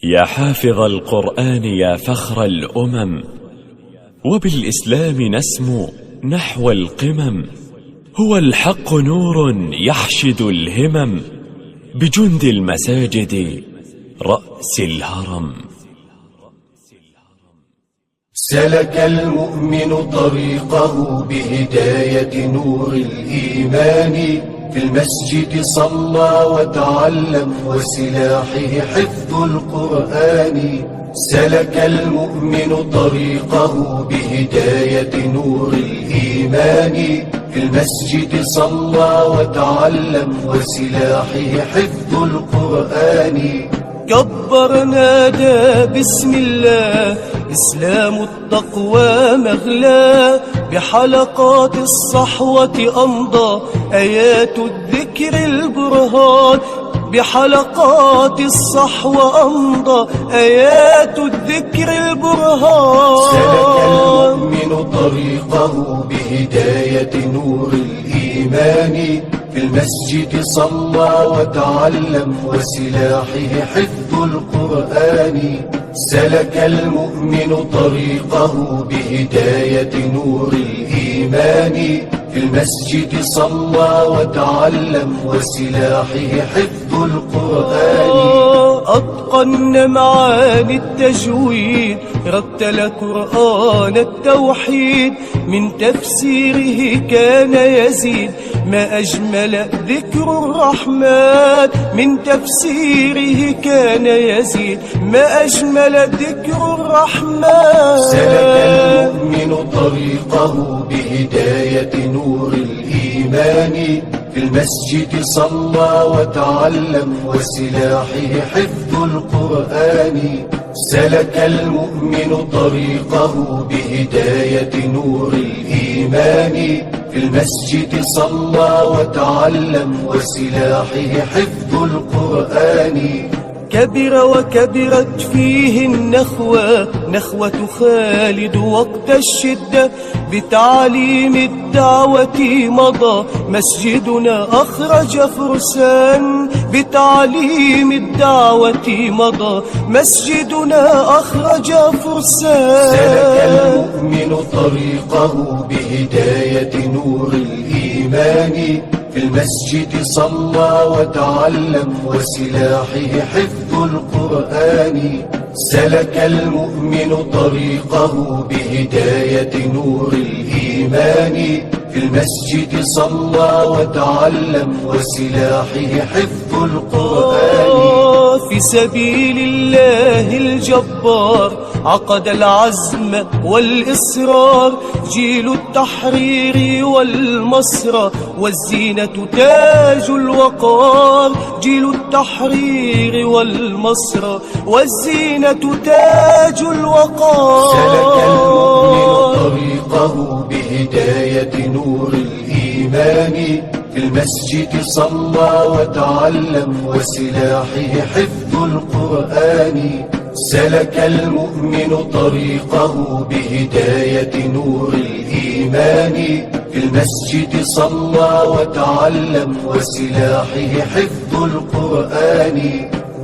يا حافظ القرآن يا فخر الأمم، وبالإسلام نسمو نحو القمم. هو الحق نور يحشد الهمم، بجند المساجد رأس الهرم. سلك المؤمن طريقه بهداية نور الإيمان، في المسجد صلى وتعلم وسلاحه حفظ القرآن. سلك المؤمن طريقه بهداية نور الإيمان، في المسجد صلى وتعلم وسلاحه حفظ القرآن. كبر نادى بسم الله، إسلام التقوى مغلى، بحلقات الصحوة أمضى آيات الذكر البرهان. بحلقات الصحوة أمضى آيات الذكر البرهان. سلك المؤمن طريقه بهداية نور الإيمان، في المسجد صلى وتعلم وسلاحه حفظ القرآن. سلك المؤمن طريقه بهداية نور الإيمان، في المسجد صلى وتعلم وسلاحه حفظ القرآن. أتقن معاني التجويد، رتل قرآن التوحيد، من تفسيره كان يزيد ما أجمل ذكر الرحمن. من تفسيره كان يزيد ما أجمل ذكر الرحمن. سلك المؤمن طريقه بهداية نور الإيمان، في المسجد صلى وتعلم وسلاحه حفظ القرآن. سلك المؤمن طريقه بهداية نور الإيمان، في المسجد صلى وتعلم وسلاحه حفظ القرآن. كبر وكبرت فيه النخوة، نخوة خالد وقت الشدة، بتعليم الدعوة مضى مسجدنا أخرج فرسان. بتعليم الدعوة مضى مسجدنا أخرج فرسان. سلك المؤمن طريقه بهداية نور الإيمان، في المسجد صلى وتعلم وسلاحه حفظ القرآن. سلك المؤمن طريقه بهداية نور الإيمان، في المسجد صلى وتعلم وسلاحه حفظ القرآن. في سبيل الله الجبار عقد العزم والإصرار، جيل التحرير والمسرى والزينة تاج الوقار. جيل التحرير والمسرى والزينة تاج الوقار. سلك المؤمن طريقه بهداية نور الإيمان، في المسجد صلى وتعلم وسلاحه حفظ القرآن. سلك المؤمن طريقه بهداية نور الإيمان، في المسجد صلى وتعلم وسلاحه حفظ القرآن.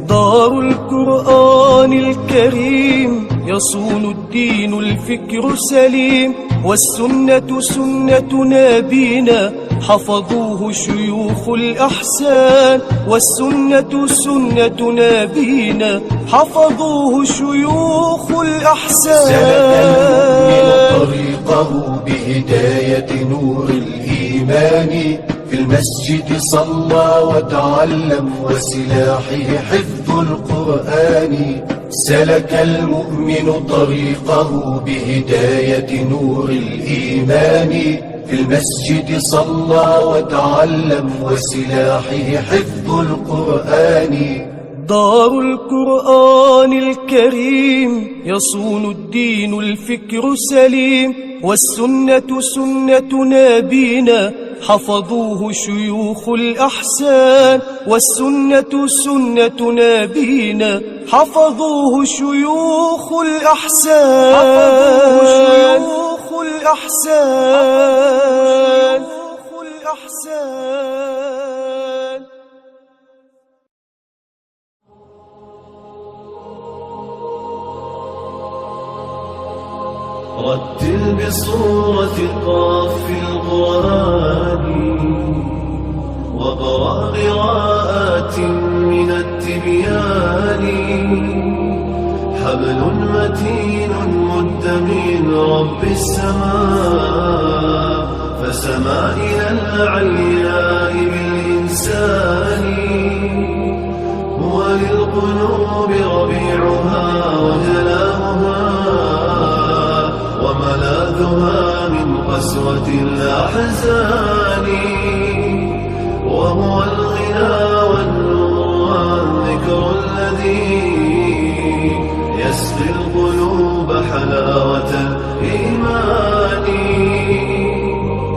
دار القرآن الكريم يصون الدين الفكر سليم، والسنة سنة نبينا حفظوه شيوخ الأحسان. والسنة سنة نبينا حفظوه شيوخ الأحسان. سلك المؤمن طريقه بهداية نور الإيمان، في المسجد صلى وتعلم وسلاحه حفظ القرآن. سلك المؤمن طريقه بهداية نور الإيمان، في المسجد صلى وتعلم وسلاحه حفظ القرآن. دار القرآن الكريم يصون الدين الفكر سليم، والسنة سنة نبينا حفظوه شيوخ الأحسان. والسنة سنة نبينا حفظوه شيوخ الأحسان. حفظوه شيوخ الأحسان. رتل بصورة قاف القرآن واقرأ قراءات من التبيان حبل متين مد من رب السماء فسما إلى العلياء بالإنسان هو للقلوب ربيعها وجلاؤها وملاذها من قسوة الأحزان وهو الغنى والنور والذكر الذي يسقي القلوب حلاوة الإيمان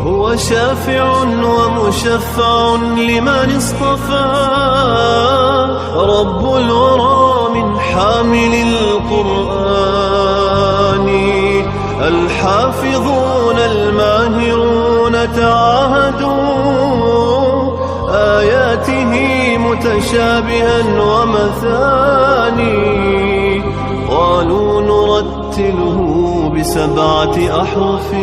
هو شافع ومشفع لمن اصطفى رب الورى من حامل القرآن الحافظون الماهرون تعاهدوا آياته متشابها ومثاني قالوا نرتله ب7 أحرف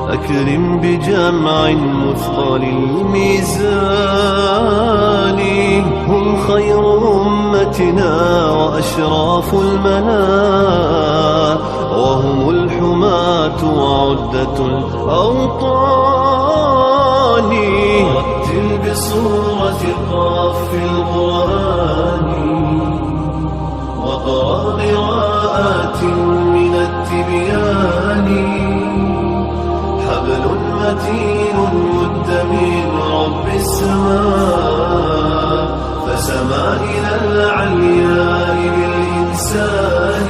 أكرم بجمع مثقل الميزان هم خير أمتنا وأشراف الملا وهم الحماة وعدة الأوطان رتل بصورة قاف القرآن واقرأ قراءات من التبيان حبل متين مد من رب السماء فسما إلى العلياء بالإنسان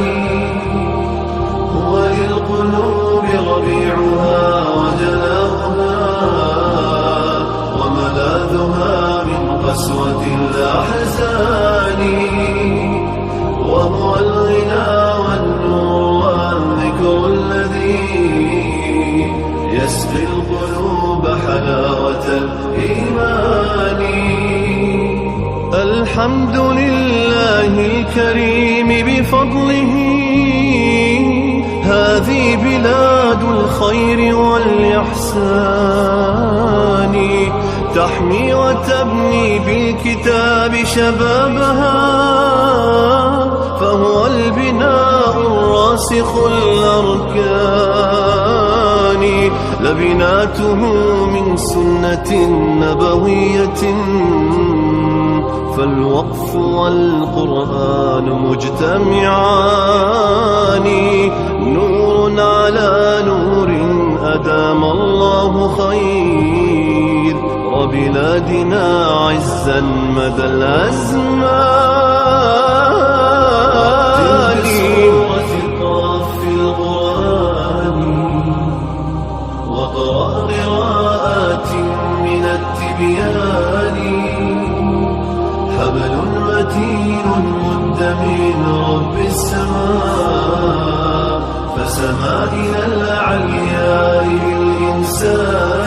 هو للقلوب ربيعها وجلاؤها وملاذها من قسوة الأحزان وهو الغنى والنور والذكر الذي يسقي القلوب حلاوة الإيمان الحمد لله الكريم بفضله هذه بلاد الخير والإحسان تحمي وتبني بالكتاب شبابها فهو البناء الراسخ الأركان لبناته من سنة نبوية فالوقف والقرآن مجتمعان نور على نور أدام الله خير وبلادنا عزا مدى الأزمان في القرآن واقرأ قراءات من التبيان حبل متين مد من رب السماء فسما إلى العلياء بالإنسان